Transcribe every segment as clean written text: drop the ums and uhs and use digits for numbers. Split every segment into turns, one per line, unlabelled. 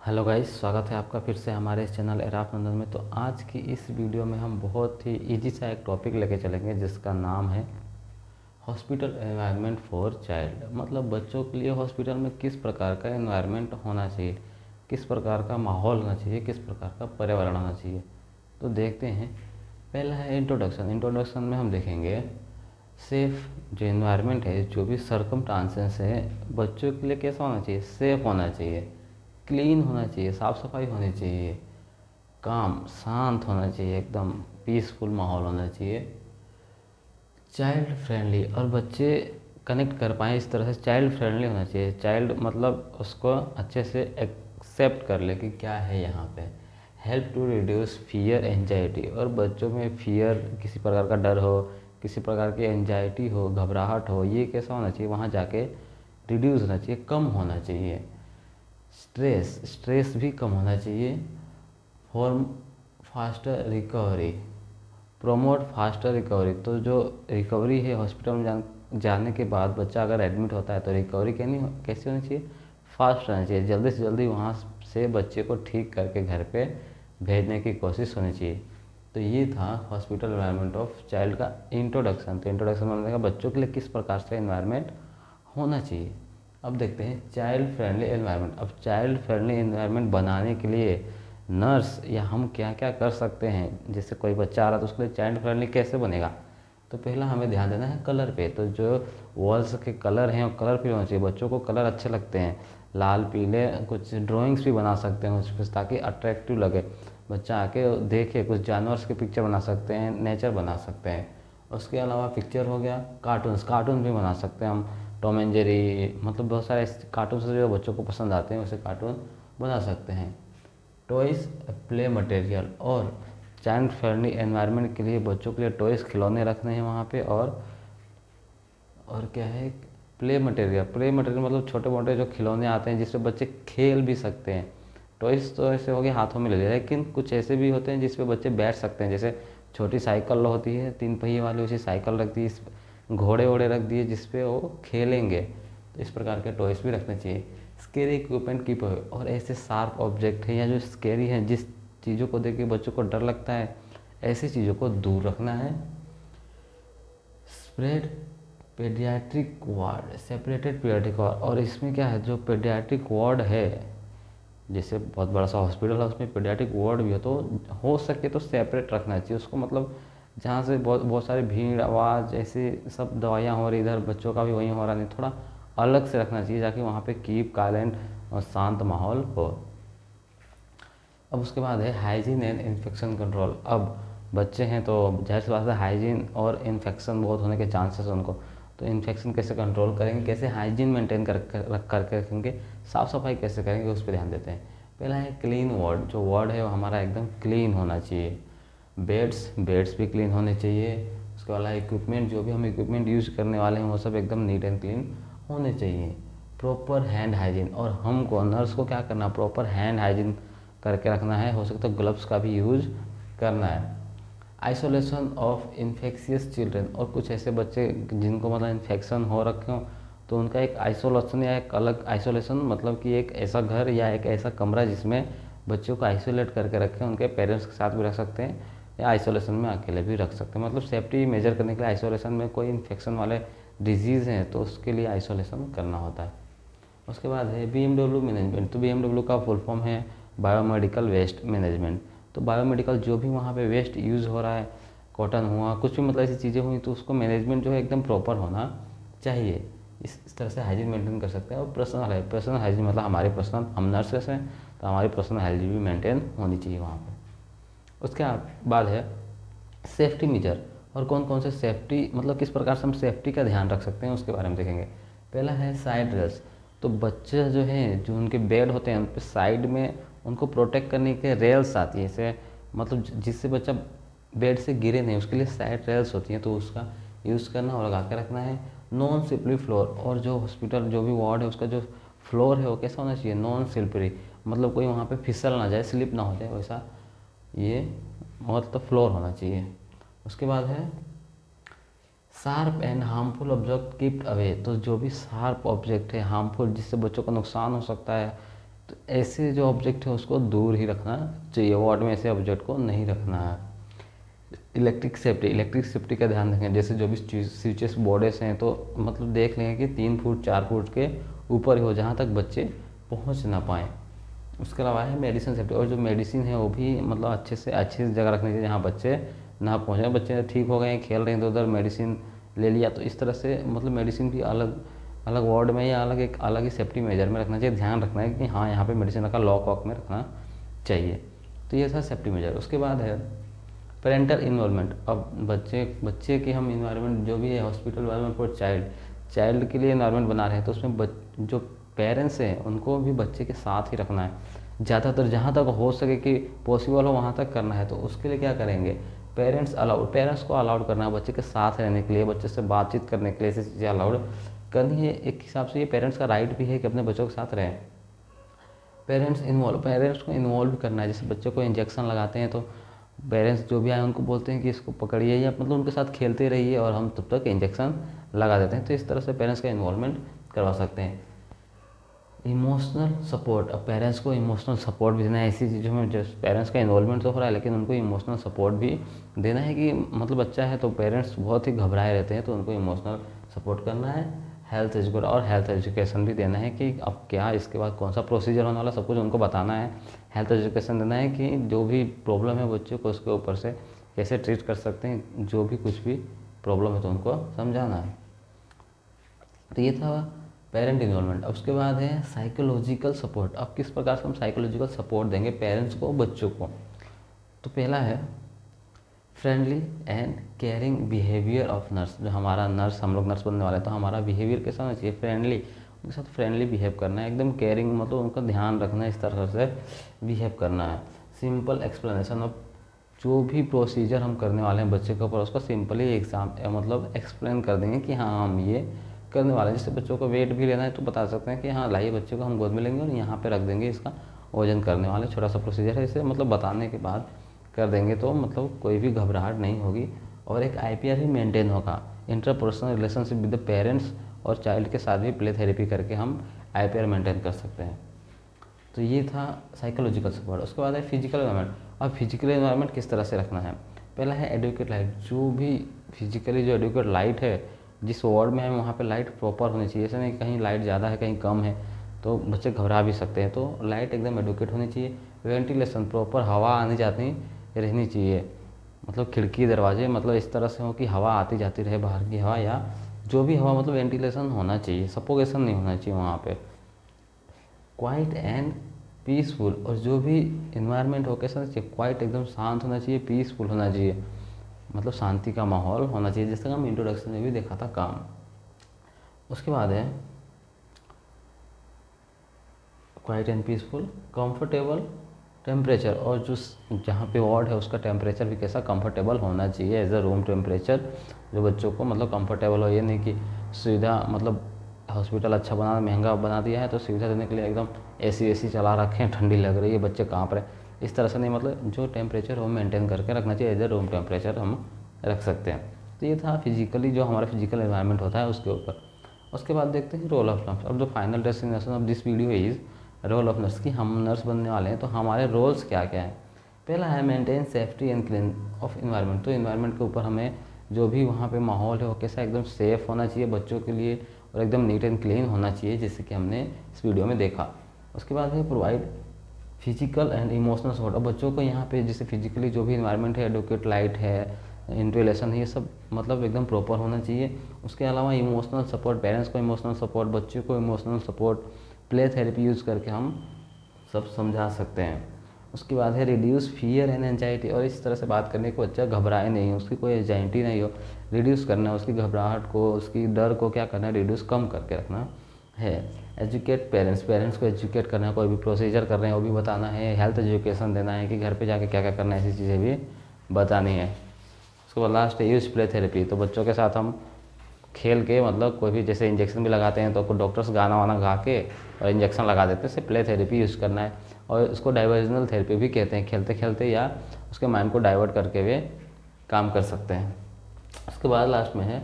Hello guys, स्वागत है आपका फिर से हमारे इस चैनल एराफ नंदन में। तो आज की इस वीडियो में हम बहुत ही इजी सा एक टॉपिक लेके चलेंगे जिसका नाम है हॉस्पिटल एनवायरनमेंट फॉर चाइल्ड। मतलब बच्चों के लिए हॉस्पिटल में किस प्रकार का एनवायरनमेंट होना चाहिए, किस प्रकार का माहौल होना चाहिए, किस प्रकार का पर्यावरण होना चाहिए। तो देखते हैं। पहला है इंट्रोडक्शन। इंट्रोडक्शन में हम देखेंगे सेफ़ जो एनवायरनमेंट है, जो भी सर्कमस्टांसेस है, बच्चों के लिए कैसा होना चाहिए। सेफ़ होना चाहिए, क्लीन होना चाहिए, साफ़ सफाई होनी चाहिए, काम शांत होना चाहिए, एकदम पीसफुल माहौल होना चाहिए, चाइल्ड फ्रेंडली, और बच्चे कनेक्ट कर पाएँ इस तरह से। चाइल्ड फ्रेंडली होना चाहिए। चाइल्ड मतलब उसको अच्छे से एक्सेप्ट कर ले कि क्या है यहाँ पे। Help to reduce fear anxiety, और बच्चों में फियर, किसी प्रकार का डर हो, किसी प्रकार की एंजाइटी हो, घबराहट हो, ये कैसा होना चाहिए, वहाँ जाके रिड्यूस होना चाहिए, कम होना चाहिए। स्ट्रेस भी कम होना चाहिए। Form faster recovery, promote faster recovery, तो जो रिकवरी है हॉस्पिटल में जाने के बाद बच्चा अगर एडमिट होता है तो रिकवरी कैसी होनी चाहिए, फास्ट रहना चाहिए। जल्दी से जल्दी वहाँ से बच्चे को ठीक करके घर पे भेजने की कोशिश होनी चाहिए। तो ये था हॉस्पिटल एनवायरनमेंट ऑफ चाइल्ड का इंट्रोडक्शन। तो इंट्रोडक्शन में हमने कहा बच्चों के लिए किस प्रकार से एनवायरनमेंट होना चाहिए। अब देखते हैं चाइल्ड फ्रेंडली एनवायरनमेंट। अब चाइल्ड फ्रेंडली एनवायरनमेंट बनाने के लिए नर्स या हम क्या क्या कर सकते हैं। जैसे कोई बच्चा आ रहा है तो उसके लिए चाइल्ड फ्रेंडली कैसे बनेगा। तो पहला हमें ध्यान देना है कलर पे। तो जो वॉल्स के कलर हैं वो कलरफुल होना चाहिए। बच्चों को कलर अच्छे लगते हैं, लाल पीले। कुछ ड्राइंग्स भी बना सकते हैं उस पर ताकि अट्रैक्टिव लगे, बच्चा आके देखे। कुछ जानवर्स के पिक्चर बना सकते हैं, नेचर बना सकते हैं। उसके अलावा पिक्चर हो गया, कार्टून भी बना सकते हैं हम। टॉम एंड जेरी, मतलब बहुत सारे कार्टून जो बच्चों को पसंद आते हैं वैसे कार्टून बना सकते हैं। टॉयज़, प्ले मटेरियल, और चाइल्ड फ्रेंडली एनवायरनमेंट के लिए बच्चों के लिए टॉयज़, खिलौने रखने हैं वहाँ पे। और क्या है, प्ले मटेरियल मतलब छोटे मोटे जो खिलौने आते हैं जिसपे बच्चे खेल भी सकते हैं। टॉयज़ तो ऐसे हो गए हाथों में ले लिया, लेकिन कुछ ऐसे भी होते हैं जिसपे बच्चे बैठ सकते हैं। जैसे छोटी साइकिल होती है 3 पहिए वाली, उसी साइकिल रख दी, घोड़े वोड़े रख दिए जिसपे वो खेलेंगे। तो इस प्रकार के टॉयज़ भी रखने चाहिए। स्केरी इक्विपमेंट कीप अवे, और ऐसे शार्प ऑब्जेक्ट हैं या जो स्केरी हैं, जिस चीज़ों को देख के बच्चों को डर लगता है, ऐसी चीज़ों को दूर रखना है। Spread paediatric ward, separated paediatric ward, और इसमें क्या है, जो पेडियाट्रिक वार्ड है, जैसे बहुत बड़ा सा हॉस्पिटल है उसमें पेडियाट्रिक वार्ड भी है, तो हो सके तो सेपरेट रखना चाहिए उसको। मतलब जहाँ से बहुत बहुत सारी भीड़, आवाज़, ऐसे सब दवाइयाँ हो रही, इधर बच्चों का भी वहीं हो रहा, नहीं, थोड़ा अलग से रखना चाहिए ताकि वहाँ पे कीप काइलेंट और शांत माहौल हो। अब उसके बाद है हाइजीन एंड इन्फेक्शन कंट्रोल। अब बच्चे हैं तो जाहिर सी बात है हाइजीन और इन्फेक्शन बहुत होने के चांसेस हैं उनको। तो इन्फेक्शन कैसे कंट्रोल करेंगे, कैसे हाइजीन मेंटेन करके रखेंगे, साफ़ सफाई कैसे करेंगे, उस पर ध्यान देते हैं। पहला है क्लीन वार्ड। जो वार्ड है वो हमारा एकदम क्लीन होना चाहिए। बेड्स भी क्लीन होने चाहिए। उसके अलावा इक्विपमेंट, जो भी हम इक्विपमेंट यूज़ करने वाले हैं वो सब एकदम नीट एंड क्लीन होने चाहिए। प्रॉपर हैंड हाइजीन, और हमको नर्स को क्या करना, प्रॉपर हैंड हाइजीन करके रखना है। हो सकता है ग्लव्स का भी यूज करना है। आइसोलेशन ऑफ इन्फेक्शियस चिल्ड्रन, और कुछ ऐसे बच्चे जिनको मतलब इन्फेक्शन हो रखे हों तो उनका एक आइसोलेशन या एक अलग आइसोलेशन, मतलब कि एक ऐसा घर या एक ऐसा कमरा जिसमें बच्चों को आइसोलेट करके रखें। उनके पेरेंट्स के साथ भी रख सकते हैं या आइसोलेशन में अकेले भी रख सकते हैं। मतलब सेफ्टी मेजर करने के लिए आइसोलेशन में कोई इन्फेक्शन वाले डिजीज़ हैं तो उसके लिए आइसोलेशन करना होता है। उसके बाद है बीएमडब्ल्यू मैनेजमेंट। तो बीएमडब्ल्यू का फुल फॉर्म है बायोमेडिकल वेस्ट मैनेजमेंट। तो बायोमेडिकल जो भी वहाँ पे वेस्ट यूज़ हो रहा है, कॉटन हुआ, कुछ भी मतलब ऐसी चीज़ें हुई, तो उसको मैनेजमेंट जो है एकदम प्रॉपर होना चाहिए। इस तरह से हाइजीन मेंटेन कर सकते हैं। और पर्सनल हाइजीन मतलब हमारे पर्सनल, हम नर्सेस हैं तो हमारी पर्सनल हाइजीन भी मेंटेन होनी चाहिए वहाँ पर। उसके बाद है सेफ्टी मेजर, और कौन कौन से सेफ्टी, मतलब किस प्रकार से हम सेफ्टी का ध्यान रख सकते हैं उसके बारे में देखेंगे। पहला है साइड रेल्स। तो बच्चे जो हैं, जो उनके बेड होते हैं उन पर साइड में उनको प्रोटेक्ट करने के रेल्स आती है, जैसे मतलब जिससे बच्चा बेड से गिरे नहीं, उसके लिए साइड रेल्स होती हैं, तो उसका यूज़ करना और लगा के रखना है। नॉन स्लिपरी फ्लोर, और जो हॉस्पिटल जो भी वार्ड है उसका जो फ्लोर है वो कैसा होना चाहिए, नॉन स्लिपरी, मतलब कोई वहाँ पे फिसल ना जाए, स्लिप ना हो जाए, वैसा ये मतलब फ्लोर होना चाहिए। उसके बाद है sharp and harmful object keeped away. तो जो भी शार्प ऑब्जेक्ट है, हार्मफुल, जिससे बच्चों को नुकसान हो सकता है, तो ऐसे जो ऑब्जेक्ट है उसको दूर ही रखना चाहिए, वार्ड में ऐसे ऑब्जेक्ट को नहीं रखना है। इलेक्ट्रिक सेफ्टी का ध्यान रखें, जैसे जो भी स्विचेस बोर्डेस हैं तो मतलब देख लें कि 3 फुट 4 फुट के ऊपर ही हो, जहाँ तक बच्चे पहुँच ना पाएँ। उसके अलावा है मेडिसिन सेफ्टी, और जो मेडिसिन है वो भी मतलब अच्छी जगह रखनी चाहिए जहाँ बच्चे ना पहुँचे। बच्चे ठीक हो गए खेल रहे हैं तो उधर मेडिसिन ले लिया, तो इस तरह से मतलब मेडिसिन भी अलग अलग वार्ड में या अलग ही सेफ्टी मेजर में रखना चाहिए। ध्यान रखना है कि हाँ यहाँ पे मेडिसिन रखा, लॉक वॉक में रखना चाहिए। तो ये था सेफ्टी मेजर। उसके बाद है पेरेंटल इन्वॉल्वमेंट। अब बच्चे के हम इन्वायरमेंट जो भी है हॉस्पिटल इन्वायरमेंट फॉर चाइल्ड के लिए इन्वायरमेंट बना रहे हैं, तो उसमें जो पेरेंट्स हैं उनको भी बच्चे के साथ ही रखना है। ज़्यादातर जहाँ तक हो सके कि पॉसिबल हो वहाँ तक करना है। तो उसके लिए क्या करेंगे, पेरेंट्स को अलाउड करना है बच्चे के साथ रहने के लिए, बच्चे से बातचीत करने के लिए, ऐसी चीज़ें अलाउड करनी है। एक हिसाब से ये पेरेंट्स का राइट भी है कि अपने बच्चों के साथ रहें। पेरेंट्स को इन्वॉल्व करना है। जैसे बच्चों को इंजेक्शन लगाते हैं तो पेरेंट्स जो भी आए उनको बोलते हैं कि इसको पकड़िए या मतलब उनके साथ खेलते रहिए और हम तब तक इंजेक्शन लगा देते हैं। तो इस तरह से पेरेंट्स का इन्वॉल्वमेंट करवा सकते हैं। इमोशनल सपोर्ट, अब पेरेंट्स को इमोशनल सपोर्ट भी देना है। ऐसी चीज़ों में जो पेरेंट्स का इन्वॉल्वमेंट तो हो रहा है लेकिन उनको इमोशनल सपोर्ट भी देना है कि मतलब बच्चा है तो पेरेंट्स बहुत ही घबराए रहते हैं, तो उनको इमोशनल सपोर्ट करना है। हेल्थ एजुकेशन भी देना है कि अब क्या इसके बाद कौन सा प्रोसीजर होने वाला, सब कुछ उनको बताना है। हेल्थ एजुकेशन देना है कि जो भी प्रॉब्लम है बच्चे को उसके ऊपर से कैसे ट्रीट कर सकते हैं, जो भी कुछ भी प्रॉब्लम है तो उनको समझाना है। तो ये था पेरेंट इन्वॉल्वमेंट। अब उसके बाद है साइकोलॉजिकल सपोर्ट। अब किस प्रकार से हम साइकोलॉजिकल सपोर्ट देंगे पेरेंट्स को बच्चों को, तो पहला है friendly and caring behaviour of nurse. जो हमारा नर्स, हम लोग नर्स बनने वाले हैं तो हमारा बिहेवियर कैसा होना चाहिए, फ्रेंडली, उनके साथ फ्रेंडली बिहेव करना है, एकदम केयरिंग मतलब उनका ध्यान रखना है, इस तरह से बिहेव करना है। सिंपल एक्सप्लेनेशन ऑफ जो भी प्रोसीजर हम करने वाले हैं बच्चे के ऊपर उसका सिंपली मतलब एक्सप्लेन कर देंगे कि हाँ हम ये करने वाले हैं। जैसे बच्चों को वेट भी लेना है तो बता सकते हैं कि हाँ लाइए बच्चे को हम गोद में लेंगे और यहाँ पे रख देंगे, इसका वजन करने वाले, छोटा सा प्रोसीजर है। इसे मतलब बताने के बाद कर देंगे तो मतलब कोई भी घबराहट नहीं होगी। और एक IPR भी मेंटेन होगा, interpersonal relationship with the parents और चाइल्ड के साथ भी प्ले थेरेपी करके हम IPR मेंटेन कर सकते हैं। तो ये था साइकोलॉजिकल सपोर्ट। उसके बाद है फिजिकल एनवायरनमेंट। अब फिजिकल एनवायरनमेंट किस तरह से रखना है, पहला है एडुकेट लाइट। जो भी फिजिकली जो एडुकेट लाइट है जिस वार्ड में है वहाँ पे लाइट प्रॉपर होनी चाहिए। ऐसा नहीं कहीं लाइट ज़्यादा है कहीं कम है तो बच्चे घबरा भी सकते हैं, तो लाइट एकदम एडुकेट होनी चाहिए। वेंटिलेशन, प्रॉपर हवा आनी जाती रहनी चाहिए, मतलब खिड़की दरवाजे मतलब इस तरह से हो कि हवा आती जाती रहे, बाहर की हवा या जो भी हवा, मतलब वेंटिलेशन होना चाहिए, सफोकेशन नहीं होना चाहिए वहाँ पे। क्वाइट एंड पीसफुल, और जो भी इन्वायरमेंट हो कैसा चाहिए, क्वाइट एकदम शांत होना चाहिए, पीसफुल होना चाहिए, मतलब शांति का माहौल होना चाहिए, जिस तरह हम इंट्रोडक्शन में भी देखा था काम। उसके बाद है quiet and peaceful, comfortable temperature, और जो जहाँ पे वार्ड है उसका टेम्परेचर भी कैसा कंफर्टेबल होना चाहिए एज अ रूम टेम्परेचर, जो बच्चों को मतलब कंफर्टेबल हो। ये नहीं कि सुविधा मतलब हॉस्पिटल अच्छा महंगा बना दिया है तो सुविधा देने के लिए एकदम AC चला रखे हैं, ठंडी लग रही है, बच्चे काँप रहे, इस तरह से नहीं। मतलब जो टेम्परेचर हो मेंटेन करके रखना चाहिए, एज अ रूम टेम्परेचर हम रख सकते हैं। तो ये था फिजिकली जो हमारा फिजिकल एनवायरनमेंट होता है उसके ऊपर। उसके बाद देखते हैं रोल ऑफ नर्स। अब जो final destination of this video is role of nurse, की हम नर्स बनने वाले हैं तो हमारे रोल्स क्या क्या हैं। पहला है maintain safety and clean of environment. तो इन्वायरमेंट के ऊपर हमें जो भी वहाँ पे माहौल है वो कैसा एकदम सेफ़ होना चाहिए बच्चों के लिए और एकदम नीट एंड क्लीन होना चाहिए, जैसे कि हमने इस वीडियो में देखा। उसके बाद है provide physical and emotional support. अब बच्चों को यहाँ पे जैसे फिजिकली जो भी इन्वायरमेंट है, एडुकेट लाइट है, इंटरेलेशन है, ये सब मतलब एकदम प्रॉपर होना चाहिए। उसके अलावा इमोशनल सपोर्ट, पेरेंट्स को इमोशनल सपोर्ट, बच्चों को emotional support, play therapy use करके हम सब समझा सकते हैं। उसके बाद है रिड्यूस फियर एंड एंजाइटी, और इस तरह से बात करने को बच्चा घबराए नहीं, उसकी कोई एंजाइटी नहीं हो, रिड्यूस करना है उसकी घबराहट को, उसकी डर को क्या करना है, रिड्यूस कम करके रखना है। एजुकेट पेरेंट्स को एजुकेट करना है, कोई भी प्रोसीजर कर रहे हैं वो भी बताना है। हेल्थ एजुकेशन देना है कि घर पे जाके क्या क्या करना है, ऐसी चीज़ें भी बतानी है। उसके बाद लास्ट है यूज प्ले थेरेपी। तो बच्चों के साथ हम खेल के मतलब कोई भी जैसे इंजेक्शन भी लगाते हैं तो डॉक्टर्स गाना वाना गा के और इंजेक्शन लगा देते हैं, इससे प्ले थेरेपी यूज़ करना है। और इसको डाइवर्जनल थेरेपी भी कहते हैं, खेलते खेलते या उसके माइंड को डाइवर्ट करके वे काम कर सकते हैं। उसके बाद लास्ट में है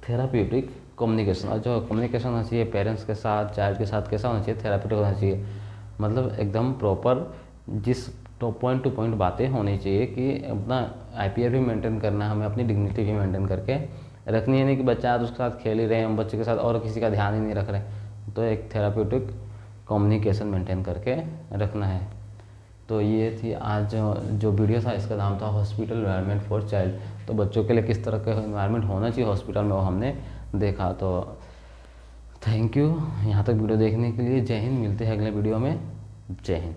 थेराप्यूटिक कम्युनिकेशन, और जो कम्युनिकेशन होना चाहिए पेरेंट्स के साथ, चाइल्ड के साथ कैसा होना चाहिए, थेराप्यूटिक होना चाहिए। मतलब एकदम प्रॉपर जिस पॉइंट टू पॉइंट बातें होनी चाहिए कि अपना आईपीआर भी मेंटेन करना है, हमें अपनी डिग्निटी भी मेंटेन करके रखनी है। नहीं कि बच्चा आज उसके साथ खेल ही रहे हैं, हम बच्चे के साथ और किसी का ध्यान ही नहीं रख रहे, तो एक थेराप्यूटिक कम्युनिकेशन मेंटेन करके रखना है। तो ये थी आज जो वीडियो था, इसका नाम था हॉस्पिटल एनवायरनमेंट फॉर चाइल्ड। तो बच्चों के लिए किस तरह का एनवायरनमेंट होना चाहिए हॉस्पिटल में, वो हमने देखा। तो थैंक यू यहाँ तक वीडियो देखने के लिए। जय हिंद, मिलते हैं अगले वीडियो में। जय हिंद।